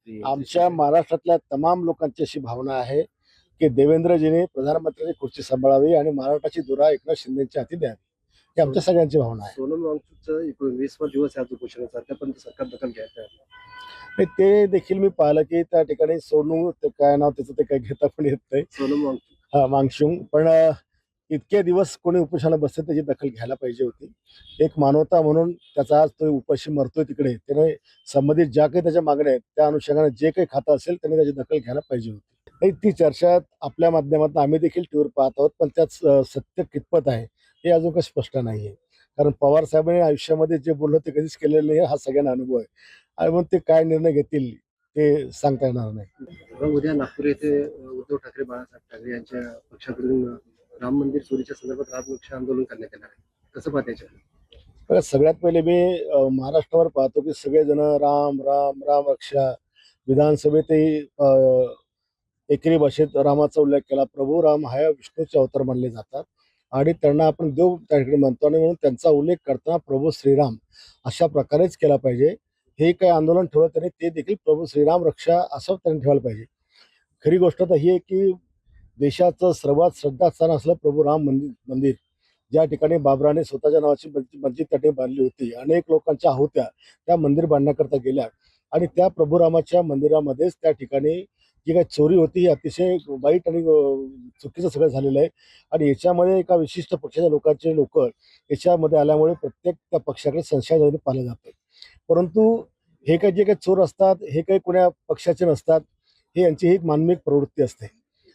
प्रधानमंत्री आमच्या महाराष्ट्रातल्या तमाम लोकांची अशी भावना आहे की देवेंद्रजीने प्रधानमंत्र्यांची खुर्ची सांभाळावी आणि महाराष्ट्राची धुरा एकनाथ शिंदेच्या हाती द्यावी. ही आमच्या सगळ्यांची भावना आहे. सोनम वांगचुकचा 19वा दिवस आहे आज उपोषणाचा, त्यापर्यंत सरकार दखल घ्यायचं आहे. आणि ते देखील मी पाहिलं की त्या ठिकाणी सोनू ते काय नाव त्याचं ते काही घेता पण येत नाही, सोनम वांगचुक मांगशुंग. पण इतके दिवस कोणी उपोषणाला बसते त्याची दखल घ्यायला पाहिजे होती. एक मानवता म्हणून त्याचा आज तो उपाशी मरतोय तिकडे, त्याने संबंधित ज्या काही त्याच्या मागण्या आहेत त्या अनुषंगाने जे काही खातं असेल त्याने त्याची दखल घ्यायला पाहिजे होती. नाही, ती चर्चा आपल्या माध्यमातून आम्ही देखील टीव्हीवर पाहत आहोत, पण त्यात सत्य कितपत आहे हे अजून काही स्पष्ट नाही आहे. कारण पवार साहेबांनी आयुष्यामध्ये जे बोललो ते कधीच केलेलं नाही, हा सगळ्यांना अनुभव आहे. आणि म्हणून ते काय निर्णय घेतील ते सांगता येणार नाही. मग उद्या नागपूर येथे उद्धव ठाकरे, बाळासाहेब ठाकरे यांच्या पक्षाकडून राम मंदिर चोरीच्या संदर्भात राजवृक्ष आंदोलन करण्यात येणार आहे. कसं पाहतायचं? बघा, सगळ्यात पहिले मी महाराष्ट्रावर पाहतो की सगळेजण राम राम राम रक्षा. विधानसभेतही एकरी भाषेत रामाचा उल्लेख केला. प्रभू राम हा विष्णूचे अवतार मानले जातात आणि त्यांना आपण देव त्या ठिकाणी म्हणतो आणि म्हणून त्यांचा उल्लेख करताना प्रभू श्रीराम अशा प्रकारेच केला पाहिजे. हे काही आंदोलन ठेवलं त्यांनी ते देखील प्रभू श्रीराम रक्षा असं त्यांनी ठेवायला पाहिजे. खरी गोष्ट तर ही आहे की देशाचं सर्वात श्रद्धास्थान असलं प्रभू राम मंदिर ज्या ठिकाणी बाबराने स्वतःच्या नावाची मस्जिद त्या ठिकाणी बांधली होती. अनेक लोकांच्या आहुत्या त्या मंदिर बांधण्याकरता गेल्या आणि त्या प्रभू रामाच्या मंदिरामध्येच त्या ठिकाणी जी काही चोरी होती ही अतिशय वाईट आणि चुकीचं सगळं झालेलं आहे. आणि याच्यामध्ये एका विशिष्ट पक्षाच्या लोक याच्यामध्ये आल्यामुळे प्रत्येक त्या पक्षाकडे संशयाने पाहिलं जातं. परंतु हे काही जे काही चोर असतात हे काही कोण्या पक्षाचे नसतात, हे यांची एक मानविक प्रवृत्ती असते.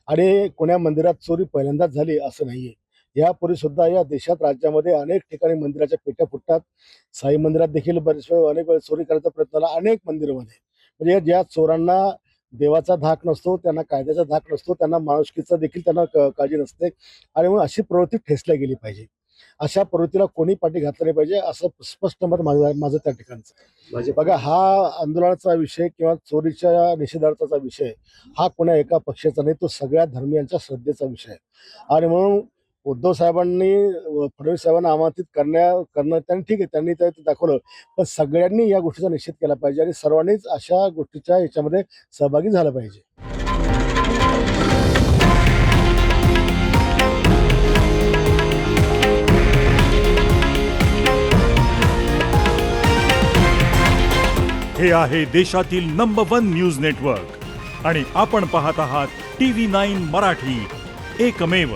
आणि कोण्या मंदिरात चोरी पहिल्यांदाच झाली असं नाहीये. यापूर्वी सुद्धा या देशात राज्यामध्ये अनेक ठिकाणी मंदिराच्या पेट्या फुटतात. साई मंदिरात देखील बरेच वेळ अनेक वेळ चोरी करायचा प्रयत्न झाला अनेक मंदिरामध्ये. म्हणजे ज्या चोरांना देवाचा धाक नसतो, त्यांना कायद्याचा धाक नसतो, त्यांना माणुसकीचा देखील त्यांना काळजी नसते आणि म्हणून अशी प्रवृत्ती ठेचल्या गेली पाहिजे. अशा प्रवृत्तीला कोणी पाठी घातलं नाही पाहिजे असं स्पष्ट मत माझं त्या ठिकाणचं. बघा, हा आंदोलनाचा विषय किंवा चोरीच्या निषेधार्थाचा विषय हा कोण्या एका पक्षाचा नाही, तो सगळ्या धर्मियांच्या श्रद्धेचा विषय आहे. आणि म्हणून उद्धव साहेबांनी फडणवीस साहेबांना आमंत्रित करणं त्यांनी ठीक आहे, त्यांनी ते दाखवलं. पण सगळ्यांनी या गोष्टीचा निषेध केला पाहिजे आणि सर्वांनीच अशा गोष्टीच्या याच्यामध्ये सहभागी झालं पाहिजे. हे आहे देशातील नंबर 1 न्यूज नेटवर्क आणि आपण पाहत आहात TV9 मराठी, एकमेव.